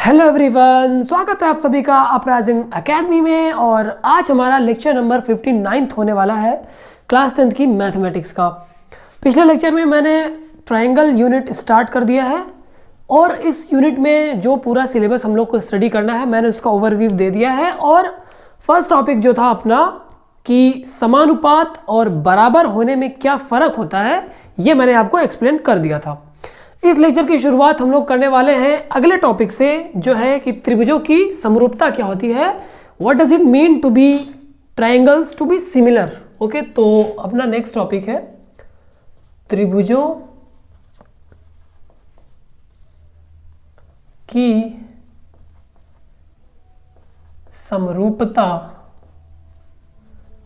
Hello everyone, स्वागत है आप सभी का अपराइजिंग एकेडमी में। और आज हमारा लेक्चर नंबर 59 होने वाला है क्लास 10th की मैथमेटिक्स का। पिछले लेक्चर में मैंने ट्रायंगल यूनिट स्टार्ट कर दिया है और इस यूनिट में जो पूरा सिलेबस हम लोग को स्टडी करना है मैंने उसका ओवरव्यू दे दिया है। और फर्स्ट टॉपिक जो था अपना कि समानुपात और बराबर होने में क्या फ़र्क होता है ये मैंने आपको एक्सप्लेन कर दिया था। इस लेक्चर की शुरुआत हम लोग करने वाले हैं अगले टॉपिक से, जो है कि त्रिभुजों की समरूपता क्या होती है। What does it mean to be triangles to be similar. Okay, तो अपना नेक्स्ट टॉपिक है त्रिभुजों की समरूपता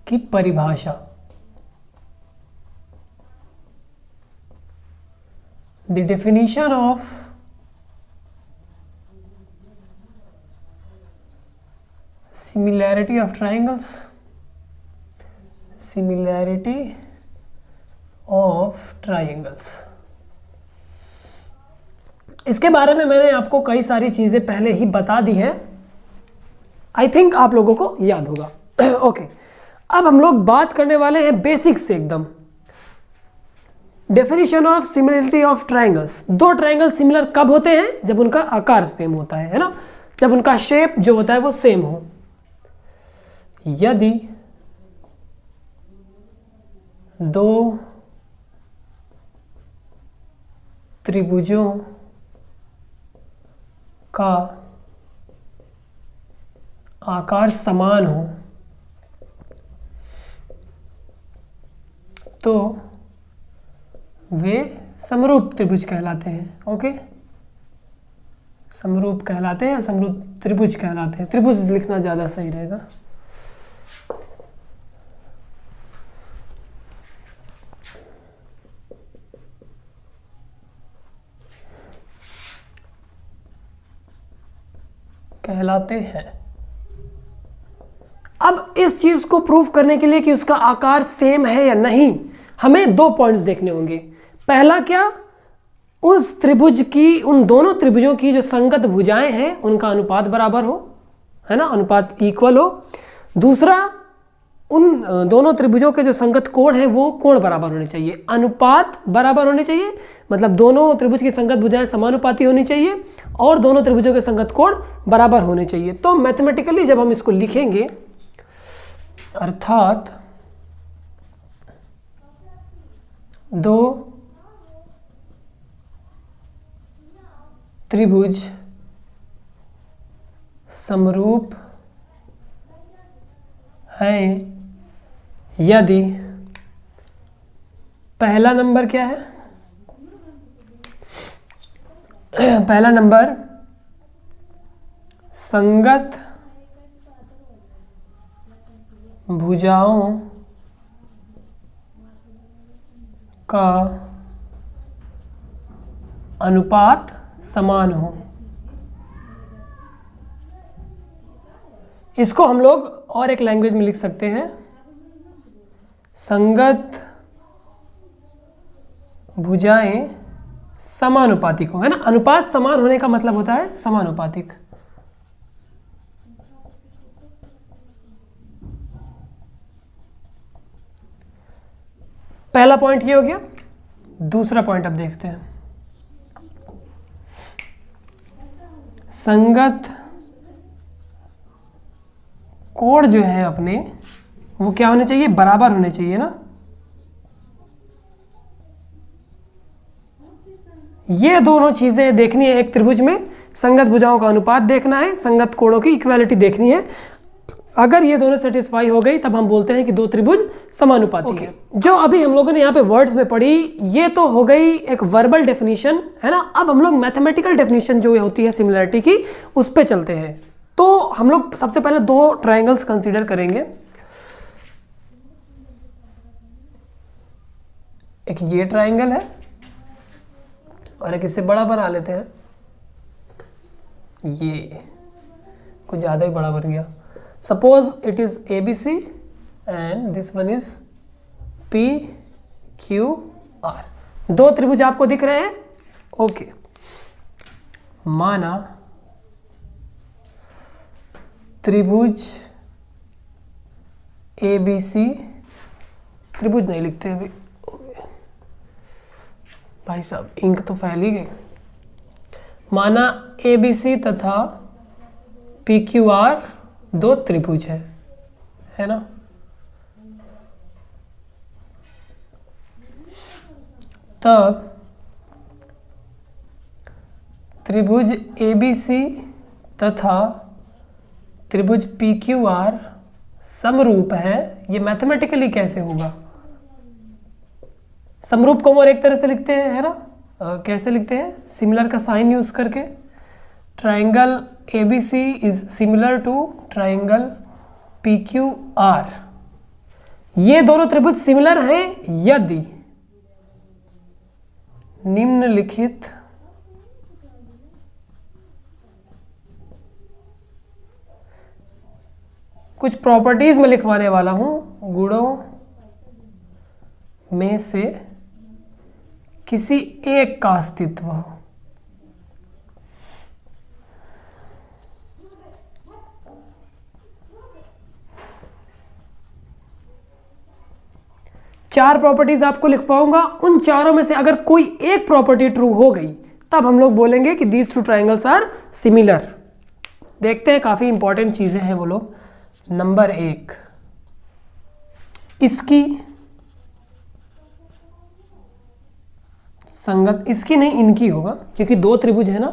की परिभाषा। The definition of similarity of triangles. Similarity of triangles. इसके बारे में मैंने आपको कई सारी चीज़ें पहले ही बता दी हैं। आई थिंक आप लोगों को याद होगा। ओके, अब हम लोग बात करने वाले हैं बेसिक से एकदम। Definition of similarity of triangles. दो ट्रायंगल सिमिलर कब होते हैं? जब उनका आकार सेम होता है ना, जब उनका शेप जो होता है वो सेम हो। यदि दो त्रिभुजों का आकार समान हो तो वे समरूप त्रिभुज कहलाते हैं। ओके, समरूप कहलाते हैं, समरूप त्रिभुज कहलाते हैं। त्रिभुज लिखना ज़्यादा सही रहेगा। कहलाते हैं। अब इस चीज को प्रूव करने के लिए कि उसका आकार सेम है या नहीं, हमें दो पॉइंट्स देखने होंगे। पहला क्या, उस त्रिभुज की, उन दोनों त्रिभुजों की जो संगत भुजाएं हैं उनका अनुपात बराबर हो, है ना, अनुपात इक्वल हो। दूसरा, उन दोनों त्रिभुजों के जो संगत कोण हैं वो कोण बराबर होने चाहिए, अनुपात बराबर होने चाहिए। मतलब दोनों त्रिभुज की संगत भुजाएं समानुपाती होनी चाहिए और दोनों त्रिभुजों के संगत कोण बराबर होने चाहिए। तो मैथमेटिकली जब हम इसको लिखेंगे, अर्थात दो त्रिभुज समरूप हैं यदि पहला नंबर क्या है? पहला नंबर संगत भुजाओं का अनुपात समान हो। इसको हम लोग और एक लैंग्वेज में लिख सकते हैं, संगत भुजाएं समानुपातिक हो, है ना। अनुपात समान होने का मतलब होता है समानुपातिक। पहला पॉइंट ये हो गया। दूसरा पॉइंट अब देखते हैं। संगत कोण जो है अपने, वो क्या होने चाहिए? बराबर होने चाहिए ना। ये दोनों चीजें देखनी है एक त्रिभुज में। संगत भुजाओं का अनुपात देखना है, संगत कोणों की इक्वालिटी देखनी है। अगर ये दोनों सेटिस्फाई हो गई तब हम बोलते हैं कि दो त्रिभुज समानुपाती हैं। जो अभी हम लोगों ने यहाँ पे वर्ड्स में पढ़ी, ये तो हो गई एक वर्बल डेफिनेशन, है ना। अब हम लोग मैथमेटिकल डेफिनेशन जो होती है सिमिलरिटी की, उस पे चलते हैं। तो हम लोग सबसे पहले दो ट्रायंगल्स कंसीडर करेंगे। एक ये ट्रायंगल है और एक इससे बड़ा बना लेते हैं। ये कुछ ज़्यादा ही बड़ा बन गया। Suppose it is ABC and this one is PQR। दो त्रिभुज आपको दिख रहे हैं। ओके, माना त्रिभुज ABC, त्रिभुज नहीं लिखते अभी भाई साहब, इंक तो फैल ही गई। माना ABC तथा PQR दो त्रिभुज है ना। तब त्रिभुज ABC तथा त्रिभुज PQR समरूप है। ये मैथमेटिकली कैसे होगा? समरूप को हम और एक तरह से लिखते हैं, है ना। कैसे लिखते हैं? सिमिलर का साइन यूज करके। Triangle ABC is similar to triangle PQR। ये दोनों त्रिभुज सिमिलर हैं यदि निम्नलिखित कुछ प्रॉपर्टीज में लिखवाने वाला हूं, गुणों में से किसी एक का अस्तित्व हो। चार प्रॉपर्टीज आपको लिखवाऊंगा, उन चारों में से अगर कोई एक प्रॉपर्टी ट्रू हो गई तब हम लोग बोलेंगे कि these two triangles are similar. देखते हैं, काफी इंपॉर्टेंट चीजें हैं वो लोग। नंबर 1, इसकी संगत, इसकी नहीं इनकी होगा क्योंकि दो त्रिभुज है ना।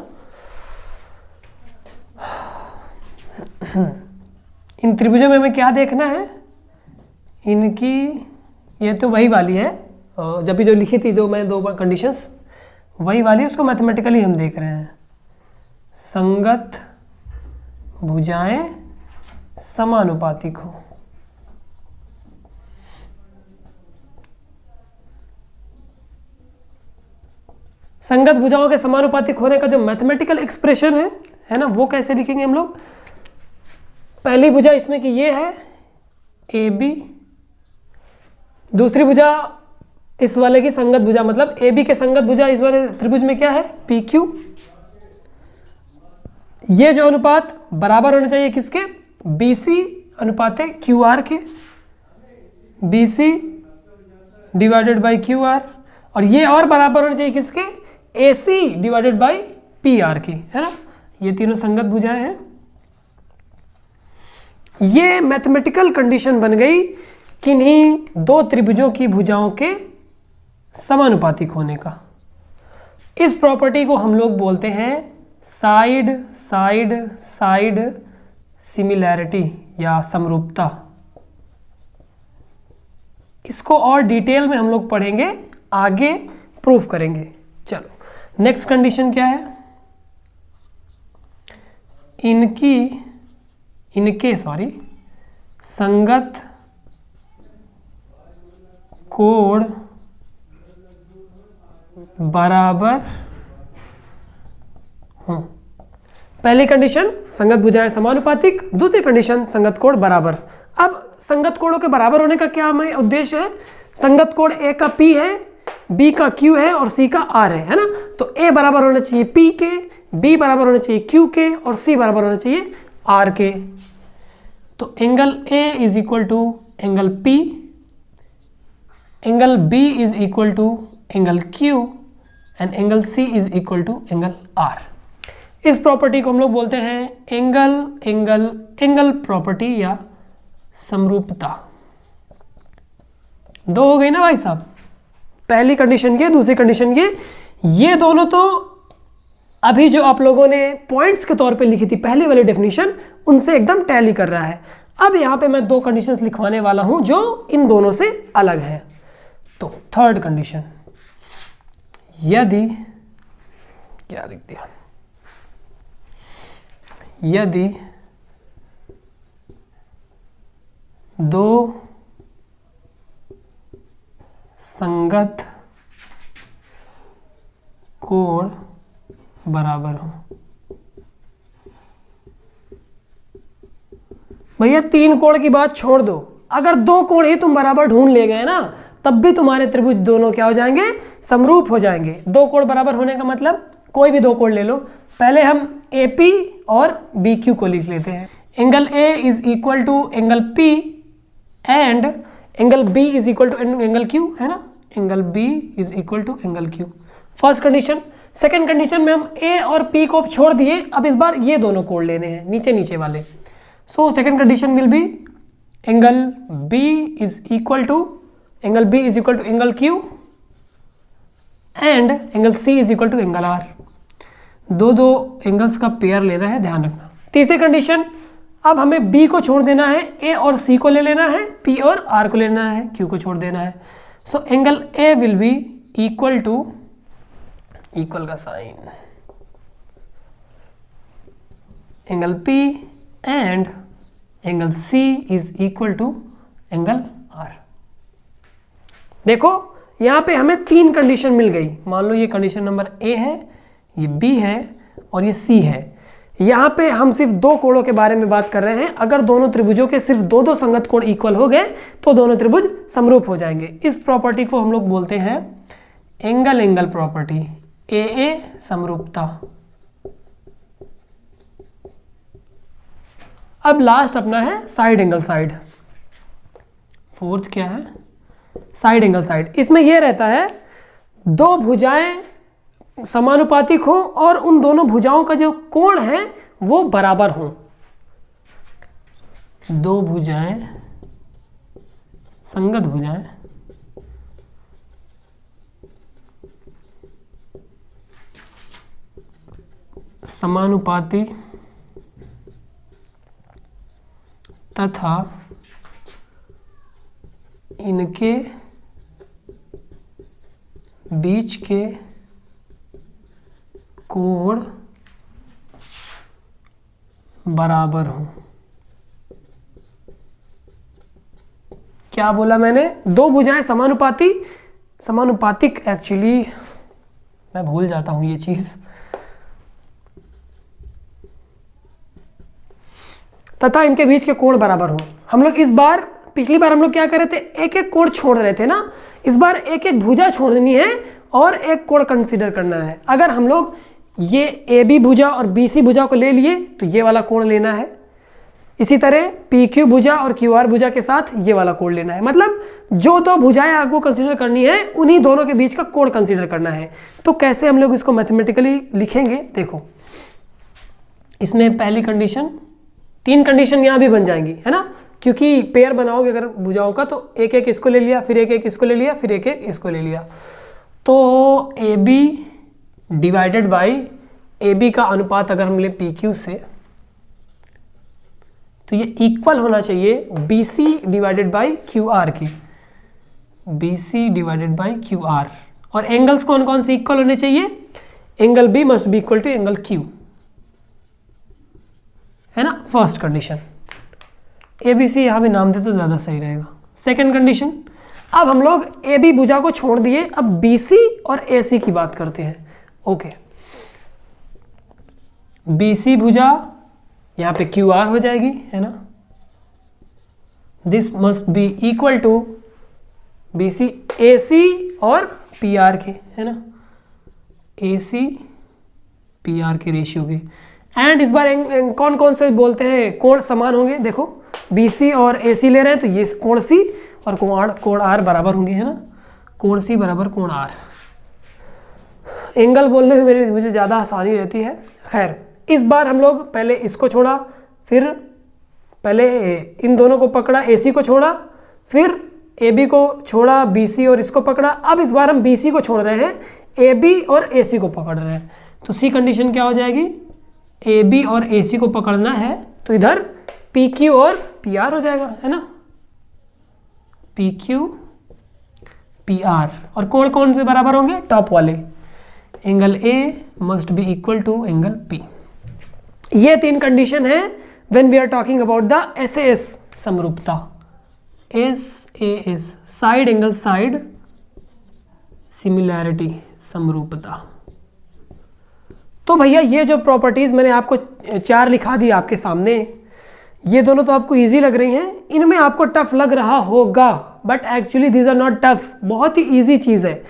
इन त्रिभुजों में हमें क्या देखना है? इनकी, ये तो वही वाली है जब भी जो लिखी थी, जो मैं दो कंडीशंस वही वाली है, उसको मैथमेटिकली हम देख रहे हैं। संगत भुजाएं समानुपातिक हो। संगत भुजाओं के समानुपातिक होने का जो मैथमेटिकल एक्सप्रेशन है ना, वो कैसे लिखेंगे हम लोग? पहली भुजा इसमें की ये है AB, दूसरी भुजा इस वाले की संगत भुजा, मतलब AB के संगत भुजा इस वाले त्रिभुज में क्या है? PQ। ये जो अनुपात बराबर होने चाहिए किसके? BC अनुपात QR के, BC डिवाइडेड बाई QR। और ये और बराबर होने चाहिए किसके? AC डिवाइडेड बाई PR के, है ना। ये तीनों संगत भुजाएं हैं। ये मैथमेटिकल कंडीशन बन गई किन्हीं दो त्रिभुजों की भुजाओं के समानुपातिक होने का। इस प्रॉपर्टी को हम लोग बोलते हैं साइड साइड साइड सिमिलैरिटी या समरूपता। इसको और डिटेल में हम लोग पढ़ेंगे, आगे प्रूफ करेंगे। चलो नेक्स्ट कंडीशन क्या है? इनके संगत कोण बराबर हो। पहली कंडीशन संगत भुजाएं समानुपातिक, दूसरी कंडीशन संगत कोण बराबर। अब संगत कोणों के बराबर होने का क्या हमें उद्देश्य है? संगत कोण A का P है, B का Q है और C का R है ना। तो A बराबर होना चाहिए P के, B बराबर होना चाहिए Q के और C बराबर होना चाहिए R के। तो angle A is equal to angle P, angle B is equal to angle Q and angle C is equal to angle R। इस प्रॉपर्टी को हम लोग बोलते हैं एंगल एंगल एंगल प्रॉपर्टी या समरूपता। दो हो गई ना भाई साहब, पहली कंडीशन ये, दूसरी कंडीशन ये दोनों तो अभी जो आप लोगों ने पॉइंट्स के तौर पे लिखी थी पहले वाली डेफिनेशन, उनसे एकदम टैली कर रहा है। अब यहाँ पे मैं दो कंडीशंस लिखवाने वाला हूं जो इन दोनों से अलग है। तो थर्ड कंडीशन, यदि क्या लिख दिया, यदि दो संगत कोण बराबर हो। भैया तीन कोण की बात छोड़ दो, अगर दो कोण ही तुम बराबर ढूंढ ले गए ना, तब भी तुम्हारे त्रिभुज दोनों क्या हो जाएंगे? समरूप हो जाएंगे। दो कोण बराबर होने का मतलब कोई भी दो कोण ले लो। पहले हम AP और BQ को लिख लेते हैं। Angle A is equal to angle P and angle B is equal to angle Q, है ना, angle B is equal to angle Q, first condition. Second condition में हम ए और पी को छोड़ दिए, अब इस बार ये दोनों कोण लेने हैं, नीचे नीचे वाले। So second condition will be angle B is equal to angle Q and angle C is equal to angle R. दो एंगल्स का पेयर लेना है, ध्यान रखना। तीसरी कंडीशन, अब हमें बी को छोड़ देना है, ए और सी को ले लेना है, पी और आर को लेना है, क्यू को छोड़ देना है। So angle A will be equal to, equal का sign, angle P and angle C is equal to angle R. देखो यहां पे हमें तीन कंडीशन मिल गई। मान लो ये कंडीशन नंबर ए है, ये बी है और ये सी है। यहाँ पे हम सिर्फ दो कोणों के बारे में बात कर रहे हैं। अगर दोनों त्रिभुजों के सिर्फ दो संगत कोण इक्वल हो गए तो दोनों त्रिभुज समरूप हो जाएंगे। इस प्रॉपर्टी को हम लोग बोलते हैं एंगल एंगल प्रॉपर्टी, ए समरूपता। अब लास्ट अपना है साइड एंगल साइड। फोर्थ क्या है? Side angle side. इसमें यह रहता है दो भुजाएं समानुपातिक हो और उन दोनों भुजाओं का जो कोण है वो बराबर हो। दो भुजाएं, संगत भुजाएं समानुपाती तथा इनके बीच के कोण बराबर हो। क्या बोला मैंने? दो भुजाएं समानुपातिक, एक्चुअली मैं भूल जाता हूं ये चीज, तथा इनके बीच के कोण बराबर हो। हम लोग इस बार, पिछली बार हम लोग क्या कर रहे थे, एक एक कोण छोड़ रहे थे ना। इस बार एक एक भुजा छोड़नी है और एक कोण कंसीडर करना है। अगर हम लोग ये ए बी भुजा और बी सी भुजा को ले लिए तो ये वाला कोण लेना है। इसी तरह पी क्यू भुजा और क्यू आर भुजा के साथ ये वाला कोण लेना है। मतलब जो दो भुजाएं आपको कंसीडर करनी है उन्हीं दोनों के बीच का कोण कंसीडर करना है। तो कैसे हम लोग इसको मैथमेटिकली लिखेंगे? देखो, इसमें पहली कंडीशन, तीन कंडीशन यहाँ भी बन जाएंगी, है ना, क्योंकि पेयर बनाओगे अगर भुजाओं का तो एक एक इसको ले लिया, फिर एक एक इसको ले लिया, फिर एक एक इसको ले लिया। तो A B divided by A B का अनुपात अगर हम ले पी क्यू से तो ये इक्वल होना चाहिए B C divided by Q R की, B C divided by Q R. और एंगल्स कौन कौन से इक्वल होने चाहिए? Angle B must be equal to angle Q, है ना, first condition. A B C यहां भी नाम दे तो ज्यादा सही रहेगा। सेकेंड कंडीशन, अब हम लोग ए बी भुजा को छोड़ दिए, अब बी सी और ए सी की बात करते हैं। ओके, बी सी भुजा यहां पे क्यू आर हो जाएगी, है ना, this must be equal to B C A C और पी आर के, है ना, ए सी पी आर के रेशियो के। एंड इस बार कौन कौन से बोलते हैं कोण समान होंगे? देखो, बी सी और ए सी ले रहे हैं तो ये कोण सी और कोण आर बराबर होंगे, है ना, कोण सी बराबर कोण आर। एंगल बोलने में मुझे ज़्यादा आसानी रहती है। खैर, इस बार हम लोग पहले इसको छोड़ा, फिर पहले इन दोनों को पकड़ा, ए सी को छोड़ा, फिर ए बी को छोड़ा, बी सी और इसको पकड़ा। अब इस बार हम बी सी को छोड़ रहे हैं, ए बी और ए सी को पकड़ रहे हैं। तो सी कंडीशन क्या हो जाएगी? ए बी और ए सी को पकड़ना है तो इधर पी क्यू और पी आर हो जाएगा, है ना, पी क्यू पी आर। और कोण कौन से बराबर होंगे? टॉप वाले। Angle A must be equal to angle P. ये तीन कंडीशन है when we are talking about the SAS समरूपता। SAS, side angle side similarity समरूपता। तो भैया ये जो प्रॉपर्टीज मैंने आपको चार लिखा दी आपके सामने, ये दोनों तो आपको इजी लग रही हैं, इनमें आपको टफ लग रहा होगा, but actually these are not tough, बहुत ही इजी चीज है।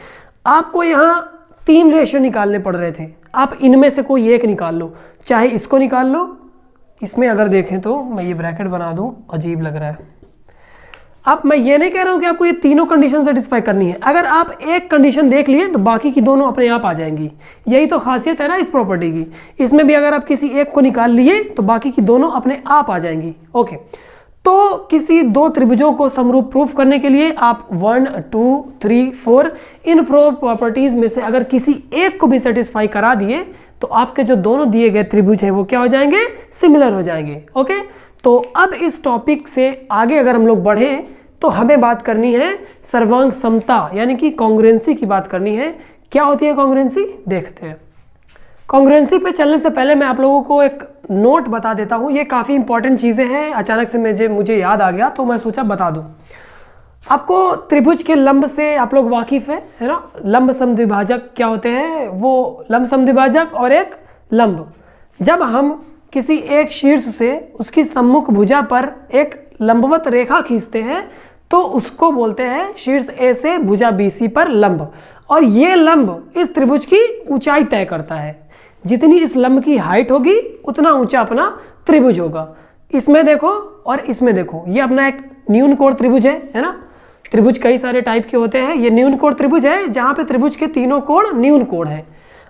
आपको यहाँ तीन रेशियो निकालने पड़ रहे थे, आप इनमें से कोई एक निकाल लो, चाहे इसको निकाल लो इसमें अगर देखें तो मैं ये ब्रैकेट बना दूं, अजीब लग रहा है। अब मैं ये नहीं कह रहा हूं कि आपको ये तीनों कंडीशन सेटिस्फाई करनी है। अगर आप एक कंडीशन देख लिए तो बाकी की दोनों अपने आप आ जाएंगी। यही तो खासियत है ना इस प्रॉपर्टी की। इसमें भी अगर आप किसी एक को निकाल लिए तो बाकी की दोनों अपने आप आ जाएंगी। ओके, तो किसी दो त्रिभुजों को समरूप प्रूफ करने के लिए आप 1 2 3 4 इन प्रॉपर्टीज में से अगर किसी एक को भी सेटिस्फाई करा दिए तो आपके जो दोनों दिए गए त्रिभुज है वो क्या हो जाएंगे, सिमिलर हो जाएंगे। ओके, तो अब इस टॉपिक से आगे अगर हम लोग बढ़ें तो हमें बात करनी है सर्वांग समता यानी कि कॉन्ग्रुएंसी की बात करनी है। क्या होती है कॉन्ग्रुएंसी, देखते हैं। कॉन्ग्रुएंसी पे चलने से पहले मैं आप लोगों को एक नोट बता देता हूं। ये काफ़ी इंपॉर्टेंट चीज़ें हैं, अचानक से मुझे याद आ गया तो मैं सोचा बता दूं। आपको त्रिभुज के लंब से आप लोग वाकिफ है ना। लंब समद्विभाजक क्या होते हैं, वो लंब समद्विभाजक और एक लंब। जब हम किसी एक शीर्ष से उसकी सम्मुख भुजा पर एक लंबवत रेखा खींचते हैं तो उसको बोलते हैं शीर्ष ए से भुजा BC पर लंब। और ये लंब इस त्रिभुज की ऊंचाई तय करता है। जितनी इस लंब की हाइट होगी उतना ऊंचा अपना त्रिभुज होगा। इसमें देखो और इसमें देखो, ये अपना एक न्यून कोण त्रिभुज है ना। त्रिभुज कई सारे टाइप के होते हैं। ये न्यून कोण त्रिभुज है जहां पे त्रिभुज के तीनों कोण न्यून कोण है।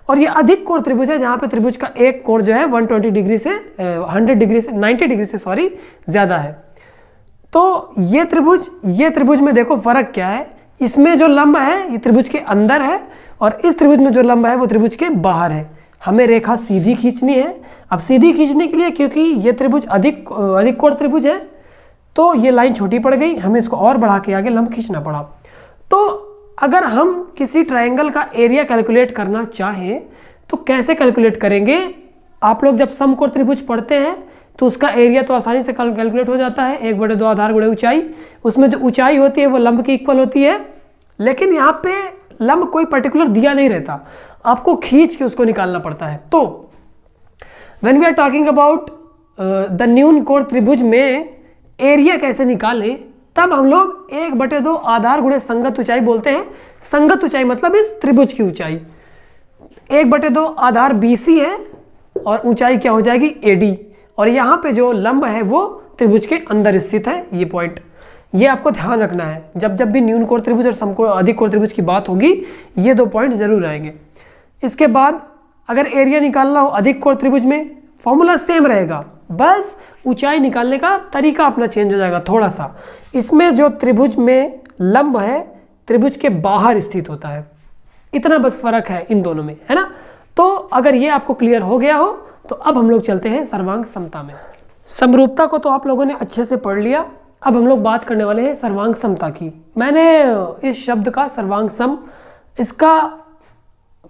और ये अधिक कोण त्रिभुज है जहां पे त्रिभुज का एक कोण जो है 120 डिग्री से 100 डिग्री से 90 डिग्री से सॉरी ज्यादा है। तो ये त्रिभुज में देखो फर्क क्या है। इसमें जो लंब है ये त्रिभुज के अंदर है और इस त्रिभुज में जो लंब है वो त्रिभुज के बाहर है। हमें रेखा सीधी खींचनी है। अब सीधी खींचने के लिए क्योंकि ये त्रिभुज अधिक कोण त्रिभुज है तो ये लाइन छोटी पड़ गई, हमें इसको और बढ़ा के आगे लंब खींचना पड़ा। तो अगर हम किसी ट्रायंगल का एरिया कैलकुलेट करना चाहें तो कैसे कैलकुलेट करेंगे। आप लोग जब समकोण त्रिभुज पढ़ते हैं तो उसका एरिया तो आसानी से कैलकुलेट हो जाता है, 1/2 आधार गुणे ऊंचाई। उसमें जो ऊंचाई होती है वो लंब की इक्वल होती है। लेकिन यहाँ पे लंब कोई पर्टिकुलर दिया नहीं रहता, आपको खींच के उसको निकालना पड़ता है। तो when we are talking about the न्यून कोण त्रिभुज में एरिया कैसे निकालें, तब हम लोग 1/2 आधार गुणे संगत ऊंचाई बोलते हैं। संगत ऊंचाई मतलब इस त्रिभुज की ऊंचाई 1/2 आधार BC है और ऊंचाई क्या हो जाएगी AD। और यहाँ पे जो लंब है वो त्रिभुज के अंदर स्थित है। ये पॉइंट ये आपको ध्यान रखना है। जब जब भी न्यून कोण त्रिभुज और समकोण अधिक कोण त्रिभुज की बात होगी ये दो पॉइंट जरूर आएंगे। इसके बाद अगर एरिया निकालना हो अधिक कोण त्रिभुज में फॉर्मूला सेम रहेगा, बस ऊंचाई निकालने का तरीका अपना चेंज हो जाएगा थोड़ा सा। इसमें जो त्रिभुज में लंब है त्रिभुज के बाहर स्थित होता है, इतना बस फर्क है इन दोनों में, है ना। तो अगर ये आपको क्लियर हो गया हो तो अब हम लोग चलते हैं सर्वांग समता में। समरूपता को तो आप लोगों ने अच्छे से पढ़ लिया। अब हम लोग बात करने वाले हैं सर्वांग समता की। मैंने इस शब्द का सर्वांग सम इसका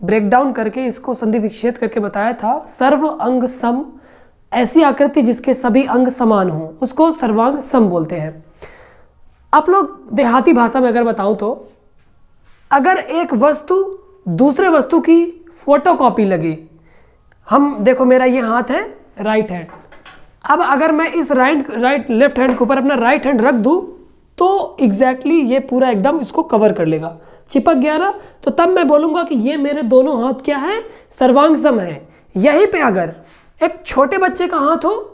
ब्रेकडाउन करके इसको संधि विच्छेद करके बताया था। सर्व अंग सम, ऐसी आकृति जिसके सभी अंग समान हो उसको सर्वांग सम बोलते हैं। आप लोग देहाती भाषा में अगर बताऊं तो अगर एक वस्तु दूसरे वस्तु की फोटोकॉपी लगे, हम देखो मेरा ये हाथ है राइट हैंड, अब अगर मैं इस लेफ्ट हैंड के ऊपर अपना राइट हैंड रख दूं तो एग्जैक्टली ये पूरा एकदम इसको कवर कर लेगा, चिपक गया ना। तो तब मैं बोलूंगा कि ये मेरे दोनों हाथ क्या है, सर्वांग सम है। यहीं पे अगर एक छोटे बच्चे का हाथ हो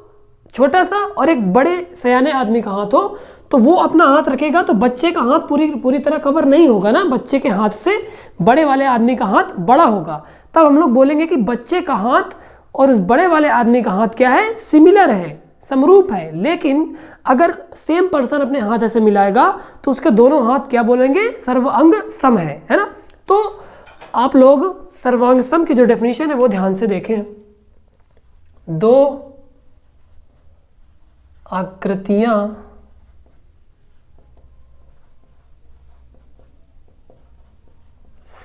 छोटा सा और एक बड़े सयाने आदमी का हाथ हो तो वो अपना हाथ रखेगा तो बच्चे का हाथ पूरी तरह कवर नहीं होगा ना, बच्चे के हाथ से बड़े वाले आदमी का हाथ बड़ा होगा। तब हम लोग बोलेंगे कि बच्चे का हाथ और उस बड़े वाले आदमी का हाथ क्या है, सिमिलर है, समरूप है। लेकिन अगर सेम पर्सन अपने हाथ ऐसे मिलाएगा तो उसके दोनों हाथ क्या बोलेंगे, सर्वांग सम है ना। तो आप लोग सर्वांग सम की जो डेफिनेशन है वो ध्यान से देखें। दो आकृतियां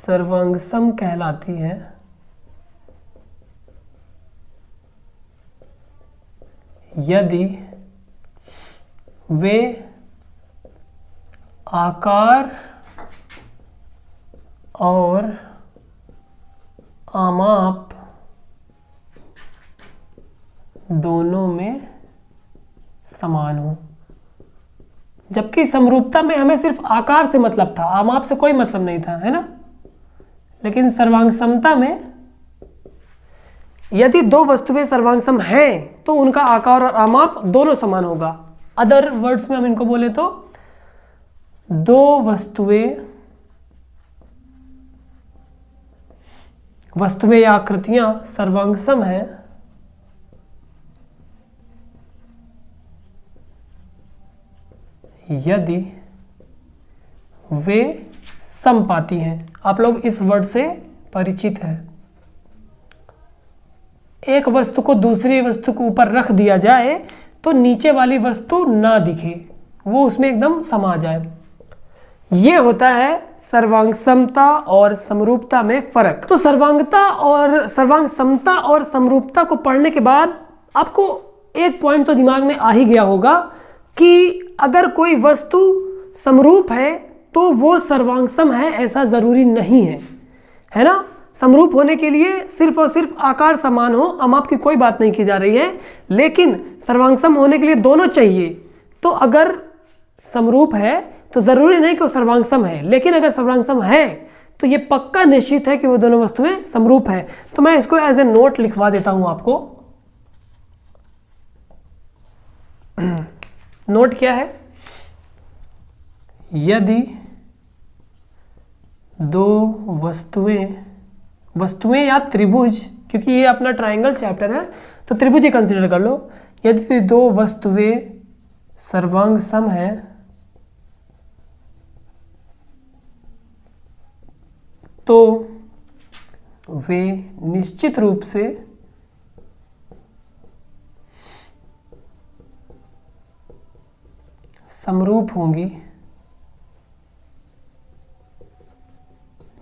सर्वांग सम कहलाती हैं यदि वे आकार और आमाप दोनों में समान हो। जबकि समरूपता में हमें सिर्फ आकार से मतलब था, आमाप से कोई मतलब नहीं था, है ना। लेकिन सर्वांग समता में यदि दो वस्तुएं सर्वांग सम हैं तो उनका आकार और आमाप दोनों समान होगा। अदर वर्ड्स में हम इनको बोले तो दो वस्तुएं या आकृतियां सर्वांग सम हैं यदि वे समपाती हैं। आप लोग इस वर्ड से परिचित हैं। एक वस्तु को दूसरी वस्तु के ऊपर रख दिया जाए तो नीचे वाली वस्तु ना दिखे, वो उसमें एकदम समा जाए। ये होता है सर्वांग समता और समरूपता में फर्क। तो सर्वांग समता और समरूपता को पढ़ने के बाद आपको एक पॉइंट तो दिमाग में आ ही गया होगा कि अगर कोई वस्तु समरूप है तो वो सर्वांग सम है, ऐसा जरूरी नहीं है ना। समरूप होने के लिए सिर्फ और सिर्फ आकार समान हो, आमाप की कोई बात नहीं की जा रही है, लेकिन सर्वांग सम होने के लिए दोनों चाहिए। तो अगर समरूप है तो जरूरी नहीं कि वो सर्वांग सम है, लेकिन अगर सर्वांग सम है तो ये पक्का निश्चित है कि वो दोनों वस्तुएं समरूप है। तो मैं इसको एज ए नोट लिखवा देता हूं आपको। नोट क्या है? यदि दो वस्तुएं या त्रिभुज, क्योंकि ये अपना ट्रायंगल चैप्टर है तो त्रिभुज ही कंसीडर कर लो। यदि दो वस्तुएं सर्वांग सम है तो वे निश्चित रूप से समरूप होंगी,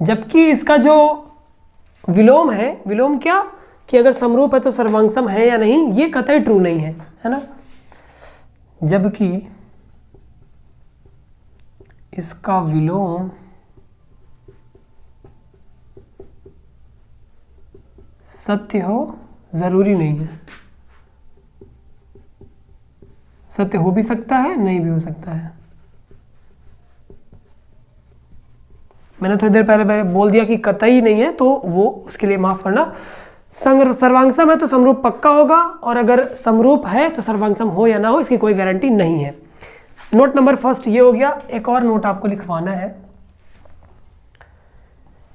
जबकि इसका जो विलोम है, विलोम क्या कि अगर समरूप है तो सर्वांग सम है या नहीं, ये कतई ट्रू नहीं है ना। जबकि इसका विलोम सत्य हो जरूरी नहीं है। सत्य हो भी सकता है, नहीं भी हो सकता है। मैंने थोड़ी देर पहले बोल दिया कि कतई नहीं है, तो वो उसके लिए माफ करना। सर्वांग सम है तो समरूप पक्का होगा, और अगर समरूप है तो सर्वांग सम हो या ना हो इसकी कोई गारंटी नहीं है। नोट नंबर फर्स्ट ये हो गया। एक और नोट आपको लिखवाना है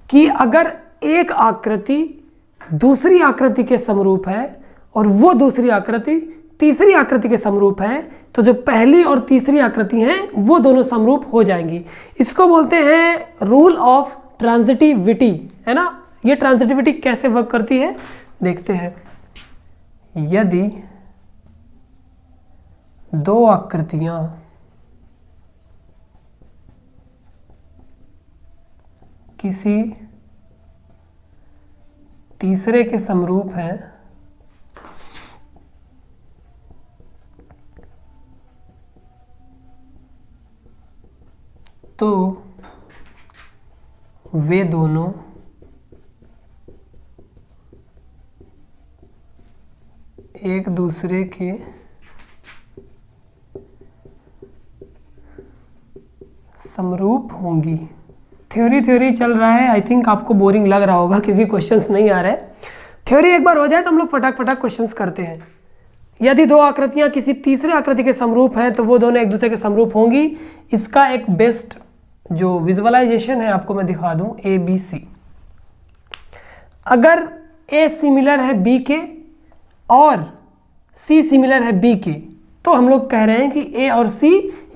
कि अगर एक आकृति दूसरी आकृति के समरूप है और वो दूसरी आकृति तीसरी आकृति के समरूप है, तो जो पहली और तीसरी आकृति हैं वो दोनों समरूप हो जाएंगी। इसको बोलते हैं रूल ऑफ ट्रांजिटिविटी, है ना। ये ट्रांजिटिविटी कैसे वर्क करती है देखते हैं। यदि दो आकृतियां किसी तीसरे के समरूप हैं तो वे दोनों एक दूसरे के समरूप होंगी। थ्योरी चल रहा है, आई थिंक आपको बोरिंग लग रहा होगा क्योंकि क्वेश्चंस नहीं आ रहे। थ्योरी एक बार हो जाए तो हम लोग फटाक क्वेश्चंस करते हैं। यदि दो आकृतियां किसी तीसरे आकृति के समरूप हैं तो वो दोनों एक दूसरे के समरूप होंगी। इसका एक बेस्ट जो विजुअलाइजेशन है आपको मैं दिखा दूं, ABC। अगर A सिमिलर है B के और C सिमिलर है B के, तो हम लोग कह रहे हैं कि A और C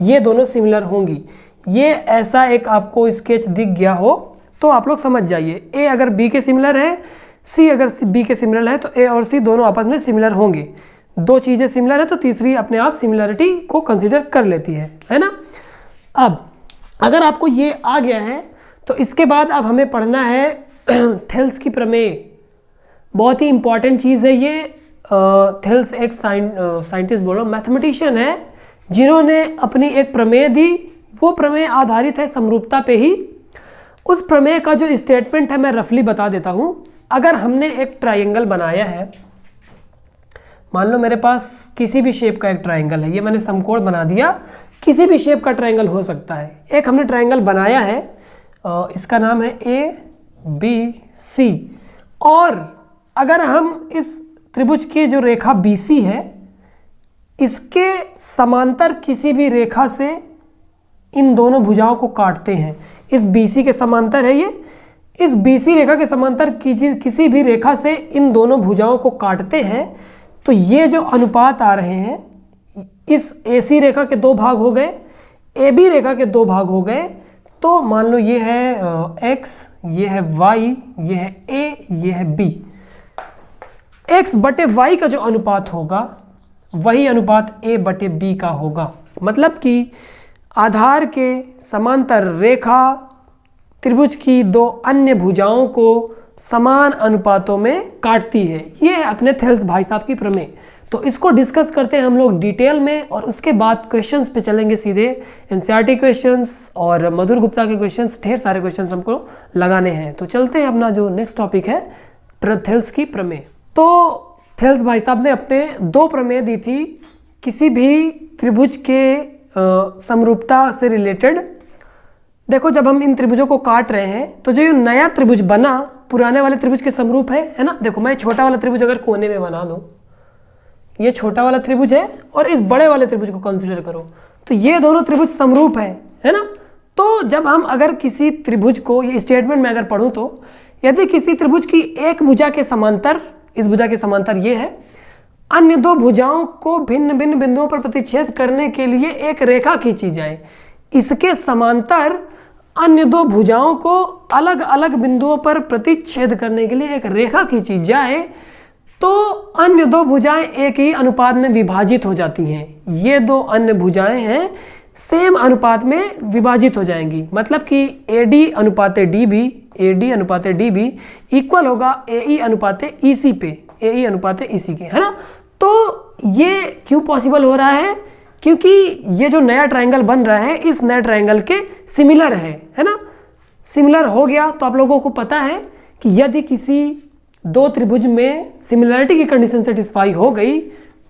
ये दोनों सिमिलर होंगी। ये ऐसा एक आपको स्केच दिख गया हो तो आप लोग समझ जाइए। A अगर B के सिमिलर है, C अगर B के सिमिलर है, तो A और C दोनों आपस में सिमिलर होंगे। दो चीज़ें सिमिलर है तो तीसरी अपने आप सिमिलरिटी को कंसीडर कर लेती है ना। अब अगर आपको ये आ गया है तो इसके बाद अब हमें पढ़ना है थेल्स की प्रमेय। बहुत ही इंपॉर्टेंट चीज़ है ये। थेल्स एक साइंटिस्ट बोलो मैथमेटिशियन है जिन्होंने अपनी एक प्रमेय दी। वो प्रमेय आधारित है समरूपता पे ही। उस प्रमेय का जो स्टेटमेंट है मैं रफली बता देता हूँ। अगर हमने एक ट्रायंगल बनाया है, मान लो मेरे पास किसी भी शेप का एक ट्रायंगल है, ये मैंने समकोण बना दिया, किसी भी शेप का ट्रायंगल हो सकता है। एक हमने ट्रायंगल बनाया है, इसका नाम है ABC, और अगर हम इस त्रिभुज की जो रेखा BC है इसके समांतर किसी भी रेखा से इन दोनों भुजाओं को काटते हैं, इस BC के समांतर है ये, इस BC रेखा के समांतर किसी भी रेखा से इन दोनों भुजाओं को काटते हैं, तो ये जो अनुपात आ रहे हैं इस AC रेखा के 2 भाग हो गए, AB रेखा के 2 भाग हो गए, तो मान लो ये है X, ये है Y, ये है A, ये है B। X बटे Y का जो अनुपात होगा वही अनुपात A बटे B का होगा। मतलब कि आधार के समांतर रेखा त्रिभुज की 2 अन्य भुजाओं को समान अनुपातों में काटती है। ये है अपने थेल्स भाई साहब की प्रमेय। तो इसको डिस्कस करते हैं हम लोग डिटेल में, और उसके बाद क्वेश्चंस पे चलेंगे सीधे। एनसीईआरटी क्वेश्चंस और मधुर गुप्ता के क्वेश्चंस, ढेर सारे क्वेश्चंस हमको लगाने हैं। तो चलते हैं अपना जो नेक्स्ट टॉपिक है थेल्स की प्रमेय। तो थेल्स भाई साहब ने अपने 2 प्रमेय दी थी किसी भी त्रिभुज के समरूपता से रिलेटेड। देखो जब हम इन त्रिभुजों को काट रहे हैं तो जो ये नया त्रिभुज बना पुराने वाले त्रिभुज के समरूप है ना। देखो मैं छोटा वाला त्रिभुज अगर कोने में बना दूं, ये छोटा वाला त्रिभुज है और इस बड़े वाले त्रिभुज को कंसीडर करो, तो ये दोनों त्रिभुज समरूप है ना। तो जब हम अगर किसी त्रिभुज को, ये स्टेटमेंट में अगर पढ़ूं तो यदि किसी त्रिभुज की एक भुजा के समांतर, इस भुजा के समांतर ये है, अन्य 2 भुजाओं को भिन्न भिन्न बिंदुओं पर प्रतिच्छेद करने के लिए एक रेखा खींची जाए, इसके समांतर अन्य 2 भुजाओं को अलग अलग बिंदुओं पर प्रतिच्छेद करने के लिए एक रेखा खींची जाए, तो अन्य 2 भुजाएं एक ही अनुपात में विभाजित हो जाती हैं। ये 2 अन्य भुजाएं हैं सेम अनुपात में विभाजित हो जाएंगी। मतलब कि AD अनुपात DB, AD अनुपात DB इक्वल होगा AE अनुपात EC पे, AE अनुपात EC के, है ना। तो ये क्यों पॉसिबल हो रहा है? क्योंकि ये जो नया ट्रायंगल बन रहा है इस नए ट्रायंगल के सिमिलर है ना। सिमिलर हो गया तो आप लोगों को पता है कि यदि किसी 2 त्रिभुज में सिमिलरिटी की कंडीशन सेटिस्फाई हो गई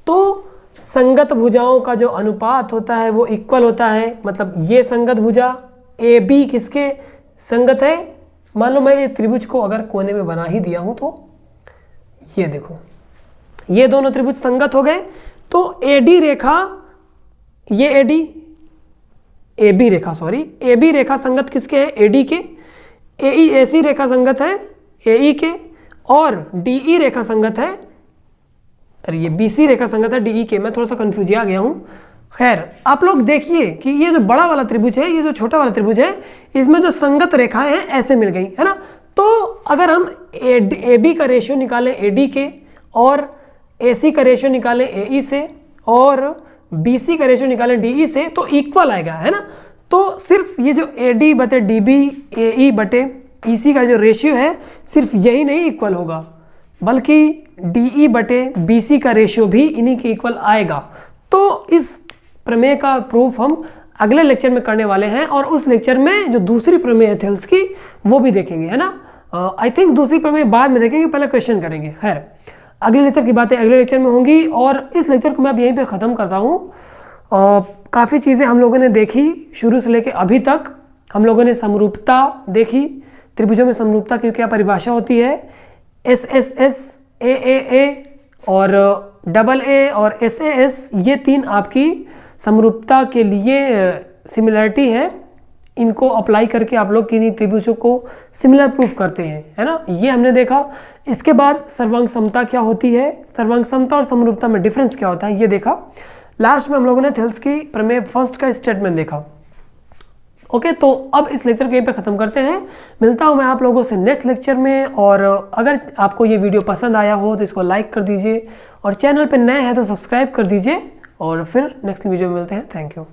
तो संगत भुजाओं का जो अनुपात होता है वो इक्वल होता है। मतलब ये संगत भुजा AB किसके संगत है? मान लो मैं ये त्रिभुज को अगर कोने में बना ही दिया हूं तो ये देखो, ये दोनों त्रिभुज संगत हो गए, तो AD रेखा, ये AB रेखा, सॉरी AB रेखा संगत किसके है? AD के। AE AC रेखा संगत है AE के, और DE रेखा संगत है, अरे ये BC रेखा संगत है DE के। मैं थोड़ा सा कंफ्यूज आ गया हूं। खैर आप लोग देखिए कि ये जो बड़ा वाला त्रिभुज है, ये जो छोटा वाला त्रिभुज है, इसमें जो संगत रेखाएं हैं ऐसे मिल गई, है ना। तो अगर हम AB का रेशियो निकालें AD के, और AC का रेशियो निकालें AE से, और BC का रेशियो निकालें DE से, तो इक्वल आएगा, है ना। तो सिर्फ ये जो AD बटे DB AE बटे EC का जो रेशियो है, सिर्फ यही नहीं इक्वल होगा, बल्कि DE बटे BC का रेशियो भी इन्हीं के इक्वल आएगा। तो इस प्रमेय का प्रूफ हम अगले लेक्चर में करने वाले हैं, और उस लेक्चर में जो दूसरी प्रमेय है थेल्स की वो भी देखेंगे, है ना। आई थिंक दूसरी प्रमेय बाद में देखेंगे, पहले क्वेश्चन करेंगे। खैर अगले लेक्चर की बातें अगले लेक्चर में होंगी, और इस लेक्चर को मैं अब यहीं पे ख़त्म करता हूँ। काफ़ी चीज़ें हम लोगों ने देखी शुरू से लेकर अभी तक। हम लोगों ने समरूपता देखी, त्रिभुजों में समरूपता की क्या परिभाषा होती है, SSS, AAA और AA और SAS, ये 3 आपकी समरूपता के लिए सिमिलरिटी है। इनको अप्लाई करके आप लोग किन्हीं त्रिभुजों को सिमिलर प्रूफ करते हैं, है ना। ये हमने देखा। इसके बाद सर्वांग समता क्या होती है, सर्वांग समता और समरूपता में डिफरेंस क्या होता है, ये देखा। लास्ट में हम लोगों ने थेल्स की प्रमेय फर्स्ट का स्टेटमेंट देखा। ओके, तो अब इस लेक्चर को यहीं पे ख़त्म करते हैं। मिलता हूँ मैं आप लोगों से नेक्स्ट लेक्चर में, और अगर आपको ये वीडियो पसंद आया हो तो इसको लाइक कर दीजिए, और चैनल पे नए हैं तो सब्सक्राइब कर दीजिए, और फिर नेक्स्ट वीडियो में मिलते हैं। Thank you.